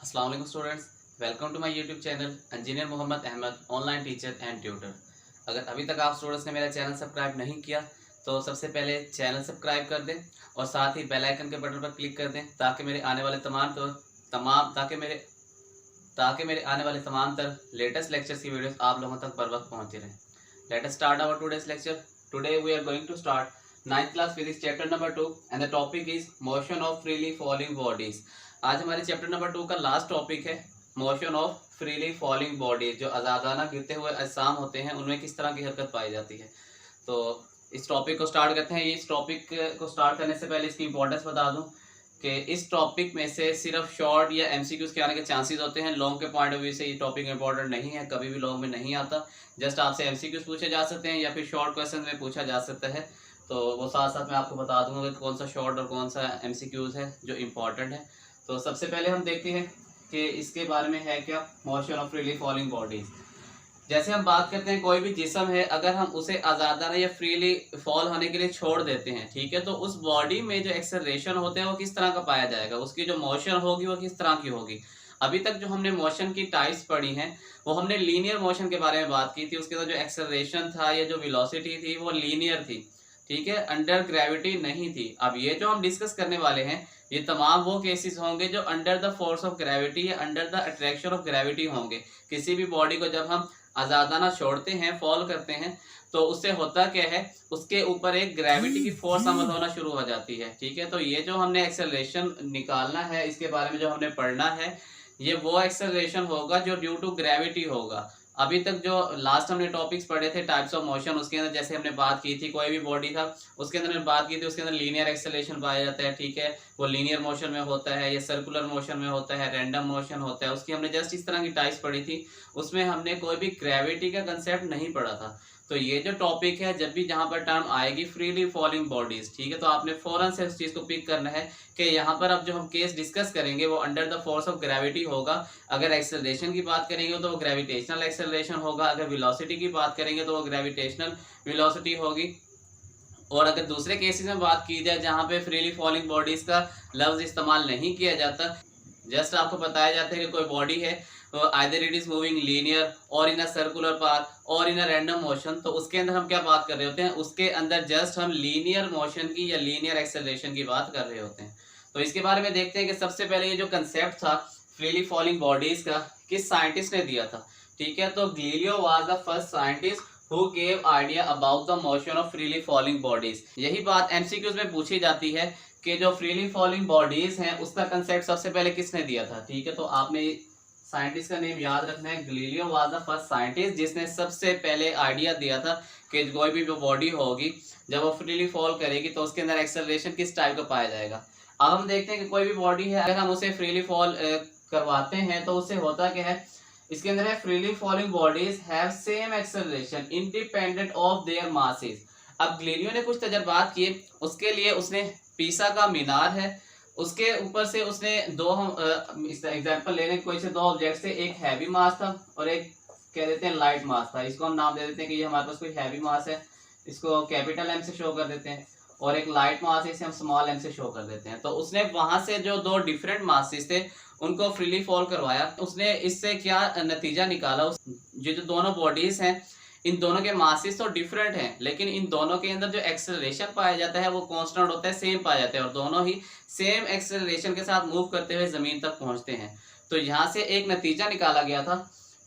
अस्सलाम वालेकुम students, welcome to my YouTube channel engineer Mohammad Ahmed online teacher and tutor. अगर अभी तक आप स्टूडेंट्स ने मेरा चैनल सब्सक्राइब नहीं किया तो सबसे पहले चैनल सब्सक्राइब कर दें और साथ ही बेल आइकन के बटन पर क्लिक कर दें ताकि मेरे आने वाले तमाम ताकि मेरे आने वाले तमाम लेटेस्ट लेक्चर्स की वीडियोस आप लोगों तक बर वक्त पहुँचती रहें। Let us start our today's lecture. Today we are going to start 9th class physics chapter number 2 and the topic is motion of freely falling bodies. आज हमारे चैप्टर नंबर 2 का लास्ट टॉपिक है motion of freely falling bodies. जो आज़ादाना गिरते हुए अजसाम होते हैं उनमें किस तरह की हरकत पाई जाती है। तो इस टॉपिक को स्टार्ट करते हैं। इस टॉपिक को स्टार्ट करने से पहले इसकी इंपॉर्टेंस बता दूं कि इस टॉपिक में से सिर्फ शॉर्ट या एमसीक्यूज के आने के चांसेस होते हैं। लॉन्ग के पॉइंट ऑफ व्यू से ये टॉपिक इंपॉर्टेंट नहीं है, कभी भी लॉन्ग में नहीं आता। जस्ट आपसे एमसीक्यूज पूछे जा सकते हैं या फिर शॉर्ट क्वेश्चन में पूछा जा सकता है। तो वो साथ साथ मैं आपको बता दूंगा कि कौन सा शॉर्ट और कौन सा एमसीक्यूज है जो इम्पोर्टेंट है। तो सबसे पहले हम देखते हैं कि इसके बारे में है क्या motion of freely falling bodies. जैसे हम बात करते हैं कोई भी जिस्म है, अगर हम उसे आज़ादाना या फ्रीली फॉल होने के लिए छोड़ देते हैं, ठीक है, तो उस बॉडी में जो एक्सेलरेशन होते हैं वो किस तरह का पाया जाएगा, उसकी जो मोशन होगी वो किस तरह की होगी। अभी तक जो हमने मोशन की टाइप्स पढ़ी हैं वो हमने लीनियर मोशन के बारे में बात की थी। उसके अंदर जो एक्सेलरेशन था या जो वेलोसिटी थी वो लीनियर थी, ठीक है, अंडर ग्रेविटी नहीं थी। अब ये जो हम डिस्कस करने वाले हैं ये तमाम वो केसेस होंगे जो under the force of gravity या under the attraction of gravity होंगे। किसी भी बॉडी को जब हम आज़ादाना छोड़ते हैं, फॉल करते हैं, तो उससे होता क्या है, उसके ऊपर एक ग्रेविटी की फोर्स अमल होना शुरू हो जाती है, ठीक है। तो ये जो हमने एक्सेलरेशन निकालना है, इसके बारे में जो हमने पढ़ना है, ये वो एक्सेलरेशन होगा जो ड्यू टू ग्रेविटी होगा। अभी तक जो लास्ट हमने टॉपिक्स पढ़े थे टाइप्स ऑफ मोशन, उसके अंदर जैसे हमने बात की थी कोई भी बॉडी था उसके अंदर हमने बात की थी, उसके अंदर लीनियर एक्सेलरेशन पाया जाता है, ठीक है, वो लीनियर मोशन में होता है या सर्कुलर मोशन में होता है, रैंडम मोशन होता है। उसकी हमने जस्ट इस तरह की टाइप्स पढ़ी थी, उसमें हमने कोई भी ग्रेविटी का कंसेप्ट नहीं पढ़ा था। तो ये जो टॉपिक है, जब भी जहाँ पर टर्म आएगी फ्रीली फॉलिंग बॉडीज, ठीक है, तो आपने फौरन से उस चीज़ को पिक करना है कि यहाँ पर अब जो हम केस डिस्कस करेंगे वो under the force of gravity होगा। अगर एक्सेलरेशन की बात करेंगे तो वो ग्रेविटेशनल एक्सेलरेशन होगा, अगर वेलोसिटी की बात करेंगे तो वो ग्रेविटेशनल वेलोसिटी होगी। और अगर दूसरे केसेस में बात की जाए जहाँ पे फ्रीली फॉलिंग बॉडीज का लफ्ज इस्तेमाल नहीं किया जाता, जस्ट आपको बताया जाता है कि कोई बॉडी है, either it is moving linear और इन अ सर्कुलर पाथ और इन अ रैंडम मोशन, तो उसके अंदर हम क्या बात कर रहे होते हैं, उसके अंदर जस्ट हम लीनियर मोशन की या लीनियर एक्सेलरेशन की बात कर रहे होते हैं। तो इसके बारे में देखते हैं कि सबसे पहले ये जो कंसेप्ट था फ्रीली फॉलिंग बॉडीज का, किस साइंटिस्ट ने दिया था, ठीक है। तो Galileo was the first scientist who gave idea about the motion of freely falling bodies। यही बात एमसीक्यूज में पूछी जाती है कि जो फ्रीली फॉलिंग बॉडीज हैं उसका कंसेप्ट सबसे पहले किसने दिया था, ठीक है। तो आपने साइंटिस्ट का नेम याद रखना है, Galileo was the first scientist जिसने सबसे पहले आइडिया दिया था कि कोई भी जो बॉडी होगी जब वो फ्रीली फॉल करेगी तो उसके अंदर एक्सेलरेशन किस टाइप का पाया जाएगा। अब हम देखते हैं कि कोई भी बॉडी है, अगर हम उसे फ्रीली फॉल करवाते हैं तो उससे होता क्या है, इसके अंदर है freely falling bodies have same acceleration independent of their masses. अब गैलीलियो ने कुछ तजर्बात किए, उसके लिए उसने पीसा का मीनार है, उसके ऊपर से उसने दो, हम एग्जांपल ले लें, कोई से दो ऑब्जेक्ट से, एक हैवी मास था और एक कह देते हैं लाइट मास था। इसको हम नाम दे देते हैं कि ये हमारे पास कोई हैवी मास है, इसको कैपिटल एम से शो कर देते हैं, और एक लाइट मास है, इसे हम स्मॉल एम से शो कर देते हैं। तो उसने वहां से जो दो डिफरेंट मासेस थे उनको फ्रीली फॉल करवाया। उसने इससे क्या नतीजा निकाला, जो दोनों बॉडीज हैं इन दोनों के मासेस तो डिफरेंट हैं लेकिन इन दोनों के अंदर जो एक्सेलरेशन पाया जाता है वो कांस्टेंट होता है, सेम पाया जाता है, और दोनों ही सेम एक्सेलरेशन के साथ मूव करते हुए जमीन तक पहुंचते हैं। तो यहाँ से एक नतीजा निकाला गया था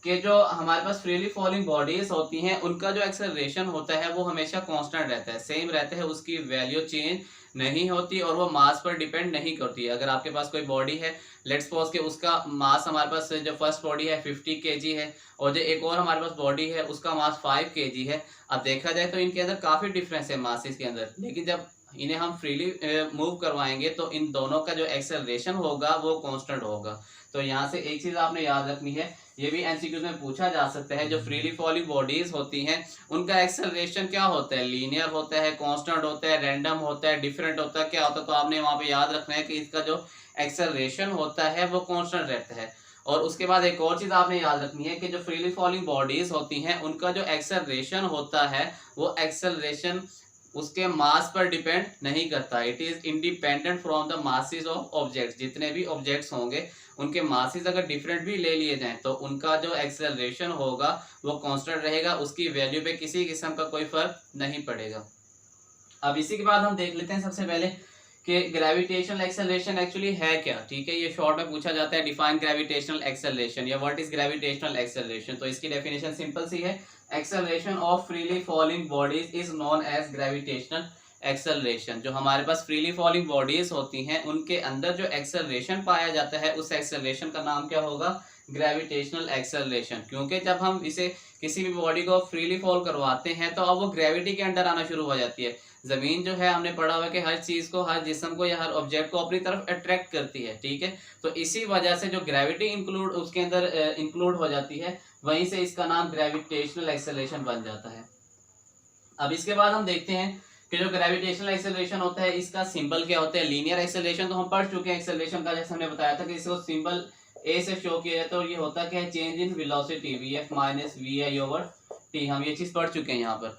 कि जो हमारे पास फ्रीली फॉलिंग बॉडीज होती हैं उनका जो एक्सेलरेशन होता है वो हमेशा कांस्टेंट रहता है, सेम रहता है, उसकी वैल्यू चेंज नहीं होती और वो मास पर डिपेंड नहीं करती। अगर आपके पास कोई बॉडी है, लेट्स सपोज कि उसका मास हमारे पास जो फर्स्ट बॉडी है 50 केजी है और जो एक और हमारे पास बॉडी है उसका मास 5 केजी है। अब देखा जाए तो इनके अंदर काफ़ी डिफरेंस है मासेस के अंदर, लेकिन जब इन्हें हम फ्रीली मूव करवाएंगे तो इन दोनों का जो एक्सेलरेशन होगा वो कांस्टेंट होगा। तो यहाँ से एक चीज़ आपने याद रखनी है, ये भी एमसीक्यूज में पूछा जा सकता है, जो फ्रीली फॉलिंग बॉडीज होती हैं उनका एक्सेलरेशन क्या होता है, लीनियर होता है, कांस्टेंट होता है, रैंडम होता है, डिफरेंट होता है, क्या होता है। तो आपने वहाँ पे याद रखना है कि इसका जो एक्सेलरेशन होता है वो कांस्टेंट रहता है। और उसके बाद एक और चीज़ आपने याद रखनी है कि जो फ्रीली फॉलिंग बॉडीज होती हैं उनका जो एक्सेलरेशन होता है वो एक्सेलरेशन उसके मास पर डिपेंड नहीं करता। It is independent from the masses of objects. जितने भी ऑब्जेक्ट्स होंगे उनके मासेस अगर डिफरेंट भी ले लिए जाएं तो उनका जो एक्सेलरेशन होगा वो कांस्टेंट रहेगा, उसकी वैल्यू पे किसी किस्म का कोई फर्क नहीं पड़ेगा। अब इसी के बाद हम देख लेते हैं सबसे पहले कि ग्रेविटेशनल एक्सेलरेशन एक्चुअली है क्या। ठीक है, ये शॉर्ट में पूछा जाता है, डिफाइन ग्रेविटेशनल एक्सेलरेशन या व्हाट इज ग्रेविटेशनल एक्सेलरेशन। तो इसकी डेफिनेशन सिंपल सी है, acceleration of freely falling bodies is known as gravitational acceleration. जो हमारे पास फ्रीली फॉलिंग बॉडीज होती हैं उनके अंदर जो एक्सेलरेशन पाया जाता है उस एक्सेलरेशन का नाम क्या होगा, ग्रेविटेशनल एक्सेलरेशन। क्योंकि जब हम इसे किसी भी बॉडी को फ्रीली फॉल करवाते हैं तो अब वो ग्रेविटी के अंडर आना शुरू हो जाती है। जमीन जो है हमने पढ़ा हुआ कि हर चीज को, हर जिस्म को या हर ऑब्जेक्ट को अपनी तरफ अट्रैक्ट करती है। ठीक है, तो इसी वजह से जो ग्रेविटी इंक्लूड उसके अंदर इंक्लूड हो जाती है, वहीं से इसका नाम ग्रेविटेशनल एक्सेलरेशन बन जाता है। अब इसके बाद हम देखते हैं कि जो ग्रेविटेशनल एक्सेलरेशन होता है इसका सिंबल क्या होता है। लीनियर एक्सेलरेशन तो हम पढ़ चुके हैं एक्सेलरेशन का, जैसे हमने बताया था कि इसको सिंबल ए से शो किया जाता है और ये होता क्या है, change in velocity V F minus V I over T. हम ये चीज पढ़ चुके हैं यहाँ पर।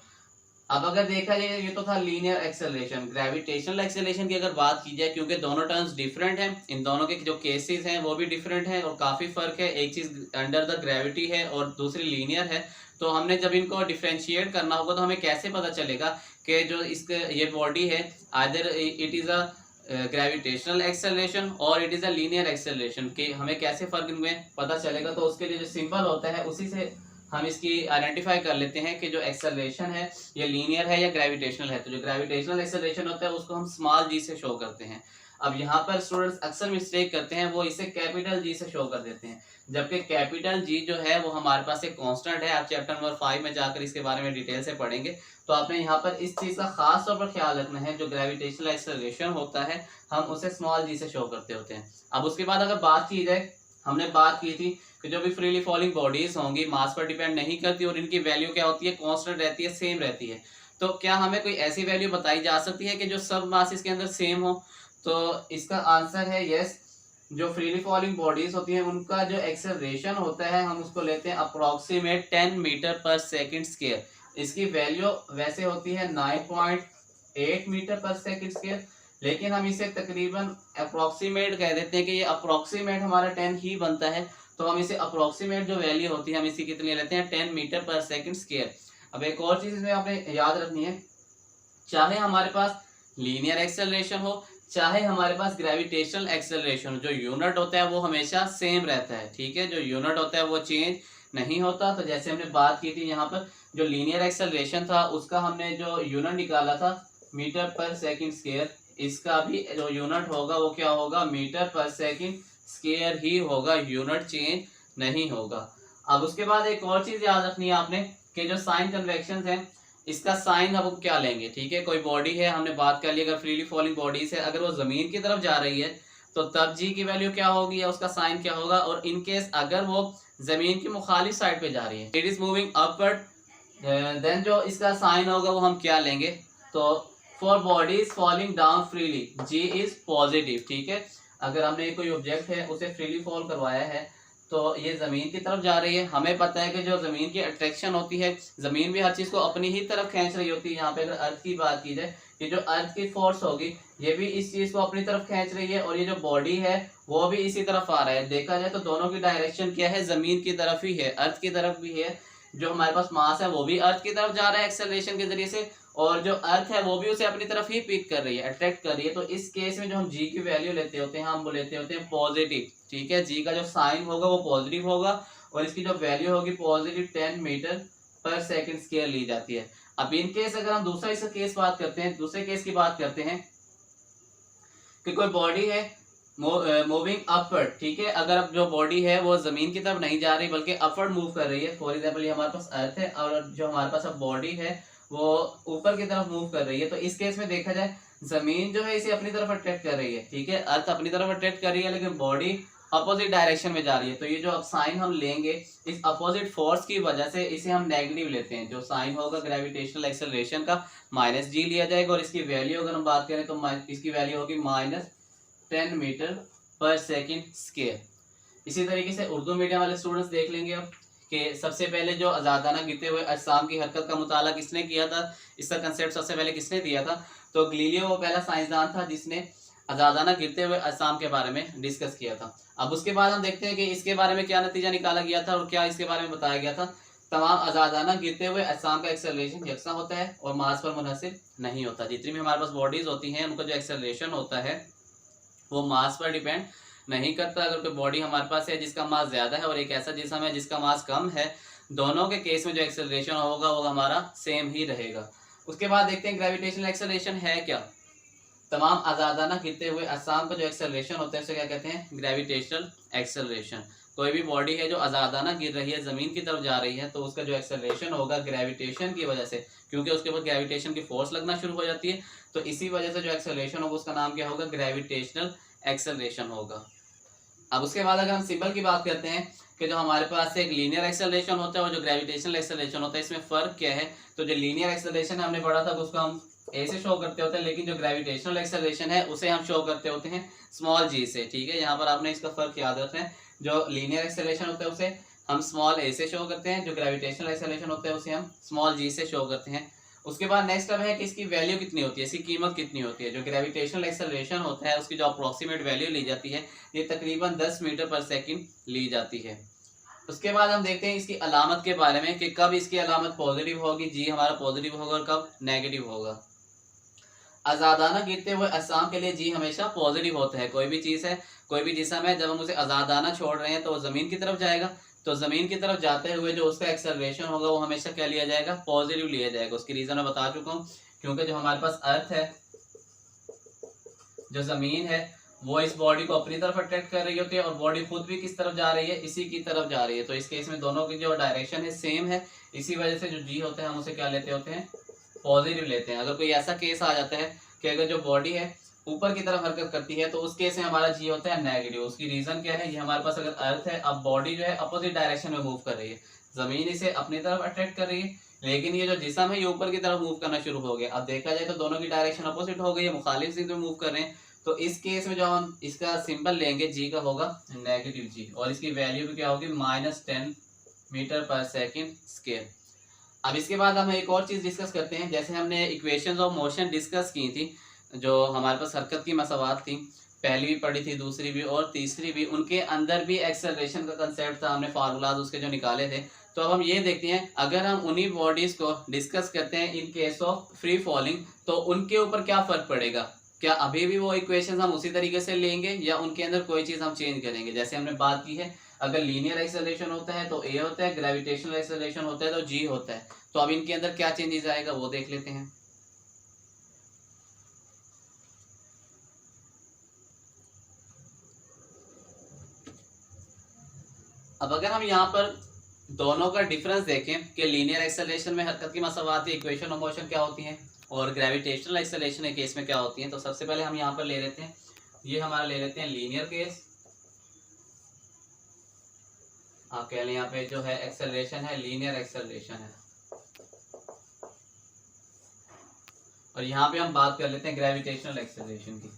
अब अगर देखा जाए ये तो था लीनियर एक्सेलरेशन। ग्रेविटेशनल एक्सेलरेशन की अगर बात की जाए, क्योंकि दोनों टर्म्स डिफरेंट हैं, इन दोनों के जो केसेस हैं वो भी डिफरेंट हैं और काफी फर्क है। एक चीज अंडर द ग्रेविटी है और दूसरी लीनियर है। तो हमने जब इनको डिफरेंशिएट करना होगा तो हमें कैसे पता चलेगा कि जो इसके ये बॉडी है either it is a gravitational acceleration और it is a linear acceleration, कि हमें कैसे फर्क इनमें पता चलेगा। तो उसके लिए जो सिंबल होता है उसी से हम इसकी आइडेंटिफाई कर लेते हैं कि जो एक्सेलरेशन है ये लीनियर है या ग्रेविटेशनल है। तो जो ग्रेविटेशनल एक्सेलरेशन होता है उसको हम स्मॉल जी से शो करते हैं। अब यहाँ पर स्टूडेंट्स अक्सर मिस्टेक करते हैं, वो इसे कैपिटल जी से शो कर देते हैं, जबकि कैपिटल जी जो है वो हमारे पास एक कांस्टेंट है। आप चैप्टर नंबर 5 में जाकर इसके बारे में डिटेल से पढ़ेंगे। तो आपने यहाँ पर इस चीज का खास तौर पर ख्याल रखना है, जो ग्रेविटेशनल एक्सेलरेशन होता है हम उसे स्मॉल जी से शो करते होते हैं। अब उसके बाद अगर बात की जाए, हमने बात की थी कि जो भी फ्रीली फॉलिंग बॉडीज होंगी मास पर डिपेंड नहीं करती और इनकी वैल्यू क्या होती है, कांस्टेंट रहती है, सेम रहती है। तो क्या हमें कोई ऐसी वैल्यू बताई जा सकती है कि जो सब मासेस के अंदर सेम हो? तो इसका आंसर है यस। जो फ्रीली फॉलिंग बॉडीज होती हैं उनका जो एक्सेलरेशन होता है हम उसको लेते हैं अप्रोक्सीमेट 10 मीटर पर सेकंड स्क्वायर। इसकी वैल्यू वैसे होती है 9.8 मीटर पर सेकंड स्क्वायर, लेकिन हम इसे तकरीबन अप्रोक्सीमेट कह देते हैं कि ये अप्रोक्सीमेट हमारा 10 ही बनता है। तो हम इसे अप्रोक्सीमेट जो वैल्यू होती है हम इसी कितनी लेते हैं, 10 मीटर पर सेकंड स्क्वायर। अब एक और चीज इसमें आपने याद रखनी है, चाहे हमारे पास लीनियर एक्सेलरेशन हो चाहे हमारे पास ग्रेविटेशनल एक्सेलरेशन, जो यूनिट होता है वो हमेशा सेम रहता है। ठीक है, जो यूनिट होता है वो चेंज नहीं होता। तो जैसे हमने बात की थी यहाँ पर जो लीनियर एक्सेलरेशन था उसका हमने जो यूनिट निकाला था मीटर पर सेकंड स्क्वायर, इसका भी जो यूनिट होगा वो क्या होगा, मीटर पर सेकंड स्क्वायर ही होगा, यूनिट चेंज नहीं होगा। अब उसके बाद एक और चीज याद रखनी है आपने कि जो साइन कन्वेक्शन है इसका साइन अब क्या लेंगे। ठीक है, कोई बॉडी है, हमने बात कर ली, अगर फ्रीली फॉलिंग बॉडीज है, अगर वो जमीन की तरफ जा रही है तो तब जी की वैल्यू क्या होगी या उसका साइन क्या होगा। और इन केस अगर वो जमीन की मुखालिफ साइड पे जा रही है, it is moving upward, then जो इसका साइन होगा वो हम क्या लेंगे। तो for bodies falling down freely G is positive. ठीक है, अगर हमने कोई ऑब्जेक्ट है उसे फ्रीली फॉल करवाया है तो ये जमीन की तरफ जा रही है, हमें पता है कि जो जमीन की अट्रैक्शन होती है, जमीन भी हर चीज को अपनी ही तरफ खींच रही होती है। यहाँ पे अगर अर्थ की बात की जाए, ये जो अर्थ की फोर्स होगी ये भी इस चीज को अपनी तरफ खींच रही है और ये जो बॉडी है वो भी इसी तरफ आ रहा है। देखा जाए तो दोनों की डायरेक्शन क्या है, जमीन की तरफ ही है, अर्थ की तरफ भी है। जो हमारे पास मास है वो भी अर्थ की तरफ जा रहा है एक्सेलरेशन के जरिए से, और जो अर्थ है वो भी उसे अपनी तरफ ही पिक कर रही है, अट्रैक्ट कर रही है। तो इस केस में जो हम जी की वैल्यू लेते होते हैं हम वो लेते होते हैं पॉजिटिव। ठीक है, जी का जो साइन होगा वो पॉजिटिव होगा और इसकी जो वैल्यू होगी पॉजिटिव 10 मीटर पर सेकंड स्क्वायर ली जाती है। अब इन केस अगर हम दूसरा इसका केस बात करते हैं, दूसरे केस की बात करते हैं कि कोई बॉडी है मूविंग अपवर्ड। ठीक है, अगर अब जो बॉडी है वो जमीन की तरफ नहीं जा रही बल्कि अपवर्ड मूव कर रही है, फॉर एग्जाम्पल ये हमारे पास अर्थ है और जो हमारे पास अब बॉडी है वो ऊपर की तरफ मूव कर रही है। तो इस केस में देखा जाए जमीन जो है इसे अपनी तरफ अट्रैक्ट कर रही है। ठीक है, अर्थ अपनी तरफ अट्रैक्ट कर रही है लेकिन बॉडी अपोजिट डायरेक्शन में जा रही है। तो ये जो अब साइन हम लेंगे इस अपोजिट फोर्स की वजह से इसे हम नेगेटिव लेते हैं। जो साइन होगा ग्रेविटेशनल एक्सेलरेशन का माइनस जी लिया जाएगा और इसकी वैल्यू अगर हम बात करें तो इसकी वैल्यू होगी माइनस 10 मीटर पर सेकंड स्क्वायर। इसी तरीके से उर्दू मीडियम वाले स्टूडेंट्स देख लेंगे अब कि सबसे पहले जो आज़ादाना गिरते हुए अजसाम की हरकत का मुताला किसने किया था, इसका कंसेप्ट सबसे पहले किसने दिया था, तो गलीलियो वो पहला साइंसदान था जिसने आज़ादाना गिरते हुए अजसाम के बारे में डिस्कस किया था। अब उसके बाद हम देखते हैं कि इसके बारे में क्या नतीजा निकाला गया था और क्या इसके बारे में बताया गया था। तमाम आज़ादाना गिरते हुए अजसाम का एक्सेलरेशन यकसा होता है और मास पर मुनहसिर नहीं होता। जितनी भी हमारे पास बॉडीज होती हैं उनका जो एक्सेलरेशन होता है वो मास पर डिपेंड नहीं करता। अगर कोई बॉडी हमारे पास है जिसका मास ज़्यादा है और एक ऐसा जिस्म है जिसका मास कम है, दोनों के केस में जो एक्सेलरेशन होगा वो हमारा सेम ही रहेगा। उसके बाद देखते हैं ग्रेविटेशनल एक्सेलरेशन है क्या। तमाम आज़ादाना गिरते हुए अजसाम का जो एक्सेलरेशन होता है उसे क्या कहते हैं, ग्रेविटेशनल एक्सेलरेशन। कोई भी बॉडी है जो आज़ादाना गिर रही है, ज़मीन की तरफ जा रही है, तो उसका जो एक्सेलरेशन होगा ग्रेविटेशन की वजह से, क्योंकि उसके ऊपर ग्रेविटेशन की फोर्स लगना शुरू हो जाती है, तो इसी वजह से जो एक्सेलरेशन होगा उसका नाम क्या होगा, ग्रेविटेशनल एक्सेलरेशन होगा। अब उसके बाद अगर हम सिंबल की बात करते हैं कि जो हमारे पास एक लीनियर एक्सेलरेशन होता है और जो ग्रेविटेशनल एक्सेलरेशन होता है, इसमें फ़र्क क्या है। तो जो लीनियर एक्सेलरेशन हमने पढ़ा था उसको हम ए से शो करते होते हैं, लेकिन जो ग्रेविटेशनल एक्सेलरेशन है उसे हम शो करते होते हैं स्मॉल जी से। ठीक है, यहाँ पर आपने इसका फ़र्क याद रखना है। जो लीनियर एक्सेलरेशन होता है उसे हम स्मॉल ए से शो करते हैं, जो ग्रेविटेशनल एक्सेलरेशन होता है उसे हम स्मॉल जी से शो करते हैं। उसके बाद नेक्स्ट अब है कि इसकी वैल्यू कितनी होती है, इसकी कीमत कितनी होती है। जो ग्रेविटेशनल एक्सेलरेशन होता है उसकी जो अप्रोक्सीमेट वैल्यू ली जाती है ये तकरीबन 10 मीटर पर सेकंड ली जाती है। उसके बाद हम देखते हैं इसकी अलामत के बारे में कि कब इसकी अलामत पॉजिटिव होगी, जी हमारा पॉजिटिव होगा, और कब नेगेटिव होगा। आज़ादाना गिरते हुए अजसाम के लिए जी हमेशा पॉजिटिव होता है। कोई भी चीज़ है, कोई भी जिस्म है, जब हम उसे आज़ादाना छोड़ रहे हैं तो वो ज़मीन की तरफ जाएगा, तो ज़मीन की तरफ जाते हुए जो उसका एक्सेलरेशन होगा वो हमेशा क्या लिया जाएगा, पॉजिटिव लिया जाएगा। उसकी रीज़न मैं बता चुका हूँ, क्योंकि जो हमारे पास अर्थ है, जो ज़मीन है, वो इस बॉडी को अपनी तरफ अट्रैक्ट कर रही होती है और बॉडी खुद भी किस तरफ जा रही है, इसी की तरफ जा रही है। तो इस केस में दोनों की जो डायरेक्शन है सेम है, इसी वजह से जो जी होते हैं हम उसे क्या लेते होते हैं, पॉजिटिव लेते हैं। अगर कोई ऐसा केस आ जाता है कि अगर जो बॉडी है ऊपर की तरफ हरकत करती है तो उस केस में हमारा जी होता है नेगेटिव। उसकी रीजन क्या है, ये हमारे पास अगर अर्थ है, अब बॉडी जो है अपोजिट डायरेक्शन में मूव कर रही है, जमीन इसे अपनी तरफ अट्रैक्ट कर रही है, लेकिन ये जो जिस्म है ये ऊपर की तरफ मूव करना शुरू हो गया। अब देखा जाए तो दोनों की डायरेक्शन अपोजिट हो गई है, मुखालिफ सिंह में मूव कर रहे हैं। तो इस केस में जो हम इसका सिंबल लेंगे जी का होगा नेगेटिव जी, और इसकी वैल्यू भी क्या होगी, -10 मीटर पर सेकेंड स्क्वायर। अब इसके बाद हम एक और चीज़ डिस्कस करते हैं। जैसे हमने इक्वेशंस ऑफ मोशन डिस्कस की थी, जो हमारे पास हरकत की मसावात थी, पहली भी पढ़ी थी, दूसरी भी और तीसरी भी, उनके अंदर भी एक्सेलरेशन का कंसेप्ट था, हमने फार्मूलाज उसके जो निकाले थे। तो अब हम ये देखते हैं, अगर हम उन्हीं बॉडीज़ को डिस्कस करते हैं in case of free falling, तो उनके ऊपर क्या फ़र्क पड़ेगा। क्या अभी भी वो इक्वेशंस हम उसी तरीके से लेंगे या उनके अंदर कोई चीज़ हम चेंज करेंगे। जैसे हमने बात की है, अगर लीनियर एक्सेलरेशन होता है तो ए होता है, ग्रेविटेशनल एक्सेलरेशन होता है तो जी होता है। तो अब इनके अंदर क्या चेंजेस आएगा वो देख लेते हैं। अब अगर हम यहाँ पर दोनों का डिफरेंस देखें कि लीनियर एक्सेलरेशन में हरकत की मसावाती इक्वेशन ऑफ मोशन क्या होती हैं और ग्रेविटेशनल एक्सेलरेशन के केस में क्या होती हैं, तो सबसे पहले हम यहाँ पर ले लेते हैं, ये हमारा ले लेते हैं लीनियर केस। आप कह लें यहाँ पे जो है एक्सेलरेशन है लीनियर एक्सेलरेशन है, और यहाँ पे हम बात कर लेते हैं ग्रेविटेशनल एक्सेलरेशन की।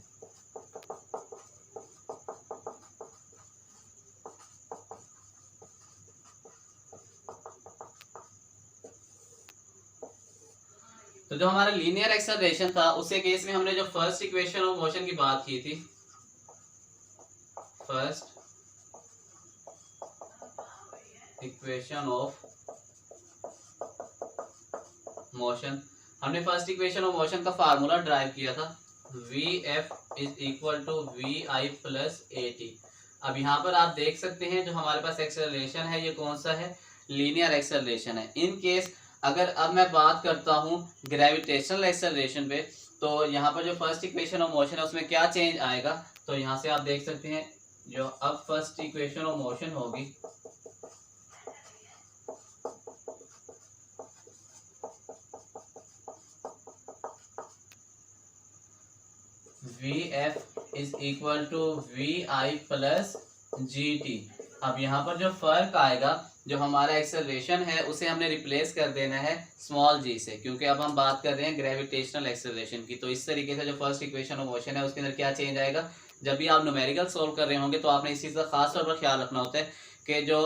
तो जो हमारा लीनियर एक्सेलरेशन था उसे केस में हमने जो फर्स्ट इक्वेशन ऑफ मोशन की बात की थी, फर्स्ट इक्वेशन ऑफ मोशन, हमने फर्स्ट इक्वेशन ऑफ मोशन का फार्मूला ड्राइव किया था, Vf is equal to Vi plus AT। अब यहाँ पर आप देख सकते हैं जो हमारे पास एक्सेलरेशन है ये कौन सा है, लीनियर एक्सेलरेशन है। इन केस अगर अब मैं बात करता हूँ ग्रेविटेशनल एक्सेलरेशन पे, तो यहाँ पर जो फर्स्ट इक्वेशन ऑफ मोशन है उसमें क्या चेंज आएगा, तो यहाँ से आप देख सकते हैं जो अब फर्स्ट इक्वेशन ऑफ मोशन होगी Vf is equal to Vi plus GT। अब यहाँ पर जो फर्क आएगा, जो हमारा एक्सेलरेशन है उसे हमने रिप्लेस कर देना है स्मॉल जी से, क्योंकि अब हम बात कर रहे हैं ग्रेविटेशनल एक्सेलरेशन की। तो इस तरीके से जो फर्स्ट इक्वेशन ऑफ मोशन है उसके अंदर क्या चेंज आएगा, जब भी आप न्यूमेरिकल सोल्व कर रहे होंगे तो आपने इस चीज़ का खास तौर पर ख्याल रखना होता है कि जो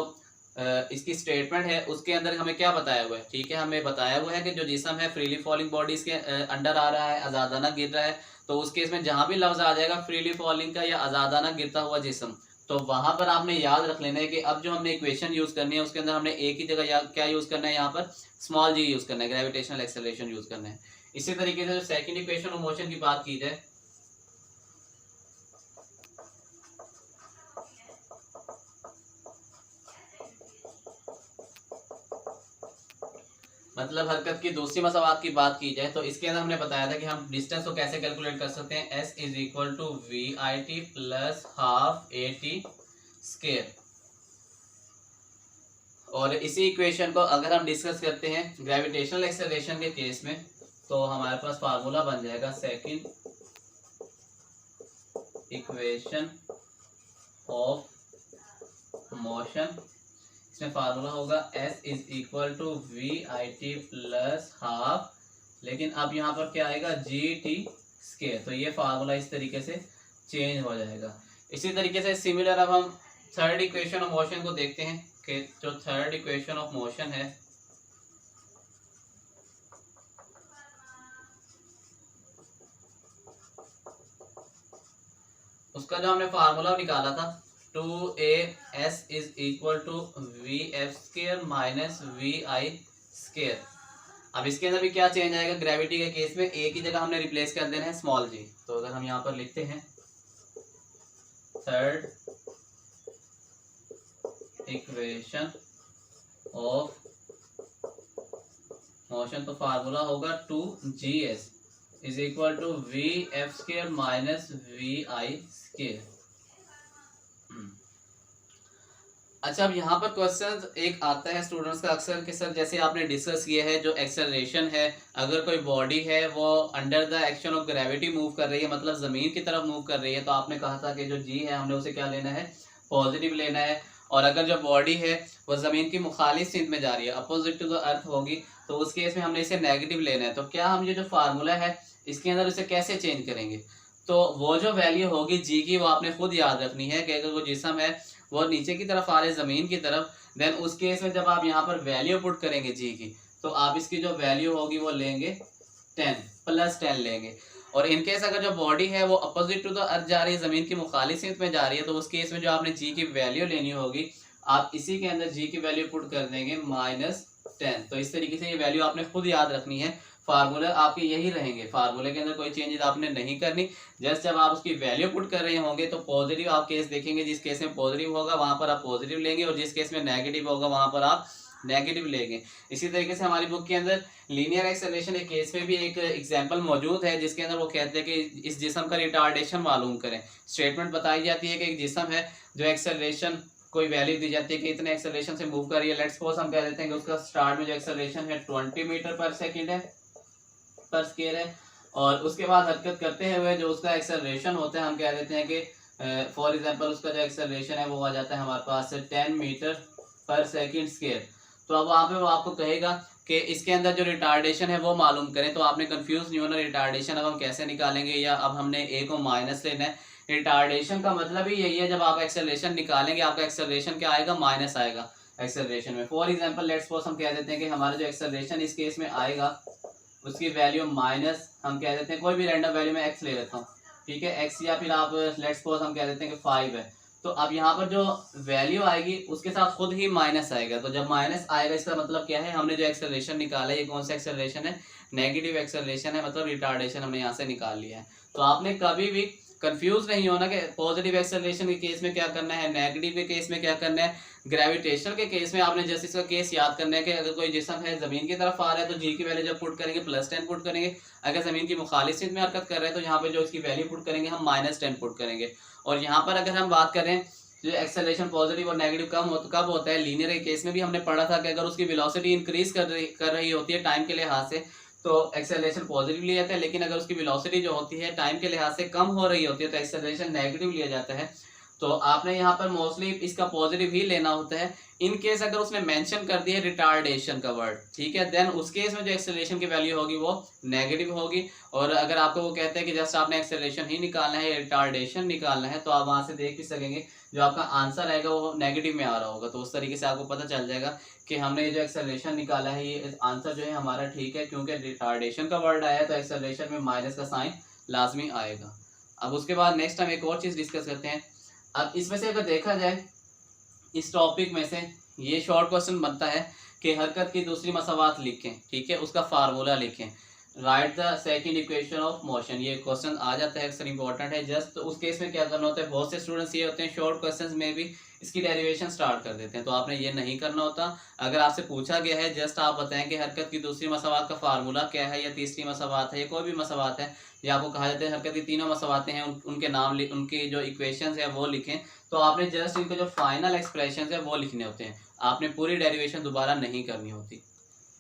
इसकी स्टेटमेंट है उसके अंदर हमें क्या बताया हुआ है, ठीक है, हमें बताया हुआ है कि जो जिस्म है फ्रीली फॉलिंग बॉडी इसके अंडर आ रहा है, आज़ादाना गिर रहा है, तो उस केस में जहां भी लफ्ज आ जाएगा फ्रीली फॉलिंग का या आज़ादाना गिरता हुआ जिस्म, तो वहां पर आपने याद रख लेना है कि अब जो हमने इक्वेशन यूज करनी है उसके अंदर हमने एक ही जगह क्या यूज करना है, यहाँ पर स्मॉल जी यूज करना है, ग्रेविटेशनल एक्सेलरेशन यूज करना है। इसी तरीके से जो सेकंड इक्वेशन ऑफ मोशन की बात की जाए, मतलब हरकत की दूसरी मसावात की बात की जाए, तो इसके अंदर हमने बताया था कि हम डिस्टेंस को कैसे कैलकुलेट कर सकते हैं, s is equal to V I T plus half A T square. और इसी इक्वेशन को अगर हम डिस्कस करते हैं ग्रेविटेशनल एक्सेलरेशन के केस में, तो हमारे पास फार्मूला बन जाएगा सेकंड इक्वेशन ऑफ मोशन। इसमें फार्मूला होगा s is equal to V I T plus half, लेकिन अब यहाँ पर क्या आएगा जी टी स्केयर, तो ये फार्मूला इस तरीके से चेंज हो जाएगा। इसी तरीके से सिमिलर अब हम थर्ड इक्वेशन ऑफ मोशन को देखते हैं कि जो थर्ड इक्वेशन ऑफ मोशन है उसका जो हमने फार्मूला निकाला था 2as is equal to V F square minus V I square. अब इसके अंदर भी क्या चेंज आएगा, ग्रेविटी के केस में एक ही जगह हमने रिप्लेस कर देना है स्मॉल जी, तो अगर हम यहाँ पर लिखते हैं थर्ड इक्वेशन ऑफ मोशन, तो फार्मूला होगा 2gs is equal to V F square minus V I square. अच्छा, अब यहाँ पर क्वेश्चन एक आता है स्टूडेंट्स का अक्सर कि सर जैसे आपने डिस्कस किया है जो एक्सेलरेशन है, अगर कोई बॉडी है वो under the action of gravity move कर रही है, मतलब ज़मीन की तरफ मूव कर रही है, तो आपने कहा था कि जो जी है हमने उसे क्या लेना है, पॉजिटिव लेना है। और अगर जो बॉडी है वो ज़मीन की मुखालिफ सिमत में जा रही है, अपोजिट टू द अर्थ होगी, तो उस केस में हमने इसे नेगेटिव लेना है। तो क्या हम ये जो फार्मूला है इसके अंदर उसे कैसे चेंज करेंगे, तो वो जो वैल्यू होगी जी की वो आपने खुद याद रखनी है कि अगर वो जिस्म है वो नीचे की तरफ आ रहे ज़मीन की तरफ, देन उस केस में जब आप यहाँ पर वैल्यू पुट करेंगे जी की, तो आप इसकी जो वैल्यू होगी वो लेंगे 10 प्लस 10 लेंगे। और इनकेस अगर जो बॉडी है वो अपोजिट टू द अर्थ जा रही है, ज़मीन की मुखालिफ सिमत में जा रही है, तो उस केस में जो आपने जी की वैल्यू लेनी होगी आप इसी के अंदर जी की वैल्यू पुट कर देंगे -10। तो इस तरीके से ये वैल्यू आपने खुद याद रखनी है, फार्मूला आपके यही रहेंगे, फार्मूले के अंदर कोई चेंजेस आपने नहीं करनी। जस्ट जब आप उसकी वैल्यू पुट कर रहे होंगे तो पॉजिटिव आप केस देखेंगे, जिस केस में पॉजिटिव होगा वहां पर आप पॉजिटिव लेंगे, और जिस केस में नेगेटिव होगा वहां पर आप नेगेटिव लेंगे। इसी तरीके से हमारी बुक के अंदर लीनियर एक्सेलरेशन के केस में भी एक एग्जांपल मौजूद है, जिसके अंदर वो कहते हैं कि इस जिस्म का रिटार्डेशन मालूम करें। स्टेटमेंट बताई जाती है कि एक जिस्म है जो एक्सेलरेशन कोई वैल्यू दी जाती है कि इतने एक्सेलरेशन से मूव कर रही है, लेट्स सपोज हम कह देते हैं कि उसका स्टार्ट में जो एक्सेलरेशन है 20 मीटर पर सेकेंड है, पर स्केयर है, और उसके बाद हरकत करते हुए जो उसका एक्सेलरेशन होता है हम कह देते हैं कि फॉर एग्जांपल उसका जो एक्सेलरेशन है वो आ जाता है हमारे पास 10 मीटर पर सेकंड स्केयर। तो अब वहाँ पे वो आपको कहेगा कि इसके अंदर जो रिटार्डेशन है वो मालूम करें, तो आपने कंफ्यूज नहीं होना, रिटार्डेशन अब हम कैसे निकालेंगे, या अब हमने ए को माइनस लेना है। रिटार्डेशन का मतलब ही यही है, जब आप एक्सेलरेशन निकालेंगे आपका एक्सेलरेशन क्या आएगा, माइनस आएगा एक्सेलरेशन में। फॉर एग्जांपल लेट्स सपोज हम कह देते हैं कि हमारा जो एक्सेलरेशन इस केस में आएगा उसकी वैल्यू माइनस, हम कह देते हैं कोई भी रैंडम वैल्यू में एक्स ले लेता हूँ, ठीक है, एक्स, या फिर आप लेट्स सपोज हम कह देते हैं कि 5 है। तो अब यहाँ पर जो वैल्यू आएगी उसके साथ खुद ही माइनस आएगा, तो जब माइनस आएगा इसका मतलब क्या है, हमने जो एक्सेलरेशन निकाला है ये कौन सा एक्सेलरेशन है, नेगेटिव एक्सेलरेशन है, मतलब रिटार्डेशन हमने यहाँ से निकाल लिया है। तो आपने कभी भी कंफ्यूज नहीं होना कि पॉजिटिव एक्सेलरेशन के केस में क्या करना है, नेगेटिव के केस में क्या करना है। ग्रेविटेशन के केस में आपने जस्ट इसका केस याद करना है कि अगर कोई जिस्म है ज़मीन की तरफ आ रहा है तो जी की वैल्यू जब पुट करेंगे +10 पुट करेंगे, अगर ज़मीन की मुखालिफ सिमत में हरकत कर रहे हैं तो यहाँ पे जो इसकी वैल्यू पुट करेंगे हम -10 पुट करेंगे। और यहाँ पर अगर हम बात करें जो एक्सेलरेशन पॉजिटिव और नेगेटिव कब होता है, लीनियर के केस में भी हमने पढ़ा था कि अगर उसकी वेलोसिटी इंक्रीज कर रही होती है टाइम के लिहाज से तो एक्सेलरेशन पॉजिटिव लिया जाता है, लेकिन अगर उसकी वेलोसिटी जो होती है टाइम के लिहाज से कम हो रही होती है तो एक्सेलरेशन नेगेटिव लिया जाता है। तो आपने यहाँ पर मोस्टली इसका पॉजिटिव ही लेना होता है। इन केस अगर उसने मेंशन कर दिया रिटार्डेशन का वर्ड, ठीक है, देन उस केस में जो एक्सेलरेशन की वैल्यू होगी वो नेगेटिव होगी। और अगर आपको वो कहते हैं कि जस्ट आपने एक्सेलरेशन ही निकालना है या रिटार्डेशन निकालना है, तो आप वहां से देख भी सकेंगे जो आपका आंसर आएगा वो नेगेटिव में आ रहा होगा। तो उस तरीके से आपको पता चल जाएगा कि हमने ये जो एक्सेलरेशन निकाला है ये आंसर जो है हमारा ठीक है, क्योंकि रिटार्डेशन का वर्ड आया तो एक्सेलरेशन में माइनस का साइन लाजमी आएगा। अब उसके बाद नेक्स्ट हम एक और चीज डिस्कस करते हैं। अब इसमें से अगर देखा जाए इस टॉपिक में से ये शॉर्ट क्वेश्चन बनता है कि हरकत की दूसरी मसावात लिखें, ठीक है, उसका फार्मूला लिखें, right the second equation of motion. ये क्वेश्चन आ जाता है, अक्सर इंपॉर्टेंट है। जस्ट तो उस केस में क्या करना होता है, बहुत से स्टूडेंट्स ये होते हैं शॉर्ट क्वेश्चंस में भी इसकी डेरिवेशन स्टार्ट कर देते हैं, तो आपने ये नहीं करना होता। अगर आपसे पूछा गया है जस्ट आप बताएं कि हरकत की दूसरी मसावात का फार्मूला क्या है, या तीसरी मसावात है, या कोई भी मसावात है, या आपको कहा जाता है हरकत की तीनों मसावातें हैं उनके नाम उनकी जो इक्वेशंस है वो लिखें, तो आपने जस्ट इनके जो फाइनल एक्सप्रेशन है वो लिखने होते हैं, आपने पूरी डेरिवेशन दोबारा नहीं करनी होती।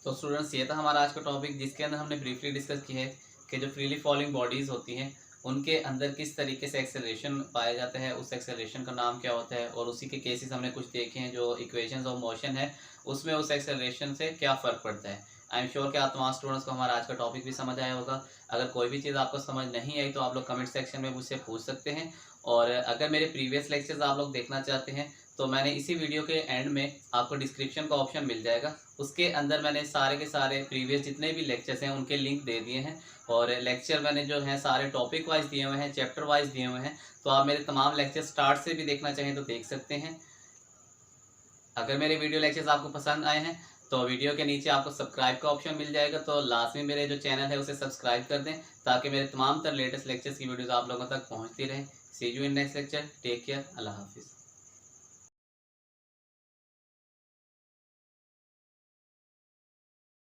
तो स्टूडेंट्स ये था हमारा आज का टॉपिक, जिसके अंदर हमने ब्रीफली डिस्कस किया है कि जो फ्रीली फॉलिंग बॉडीज़ होती हैं उनके अंदर किस तरीके से एक्सेलरेशन पाया जाता है, उस एक्सेलरेशन का नाम क्या होता है, और उसी के केसेस हमने कुछ देखे हैं जो इक्वेशंस ऑफ मोशन है उसमें उस एक्सेलरेशन से क्या फ़र्क पड़ता है। आई एम श्योर कि आप तमाम स्टूडेंट्स को हमारा आज का टॉपिक भी समझ आया होगा। अगर कोई भी चीज़ आपको समझ नहीं आई तो आप लोग कमेंट सेक्शन में मुझसे पूछ सकते हैं, और अगर मेरे प्रीवियस लेक्चर्स आप लोग देखना चाहते हैं तो मैंने इसी वीडियो के एंड में आपको डिस्क्रिप्शन का ऑप्शन मिल जाएगा, उसके अंदर मैंने सारे के सारे प्रीवियस जितने भी लेक्चर्स हैं उनके लिंक दे दिए हैं, और लेक्चर मैंने जो है सारे टॉपिक वाइज दिए हुए हैं, चैप्टर वाइज दिए हुए हैं, तो आप मेरे तमाम लेक्चर स्टार्ट से भी देखना चाहें तो देख सकते हैं। अगर मेरे वीडियो लेक्चर्स आपको पसंद आए हैं तो वीडियो के नीचे आपको सब्सक्राइब का ऑप्शन मिल जाएगा, तो लास्ट में मेरे जो चैनल है उसे सब्सक्राइब कर दें ताकि मेरे तमाम तर लेटेस्ट लेक्चर्स की वीडियोस आप लोगों तक पहुंचती रहें। See you in next lecture, take care, अल्लाह हाफिज़।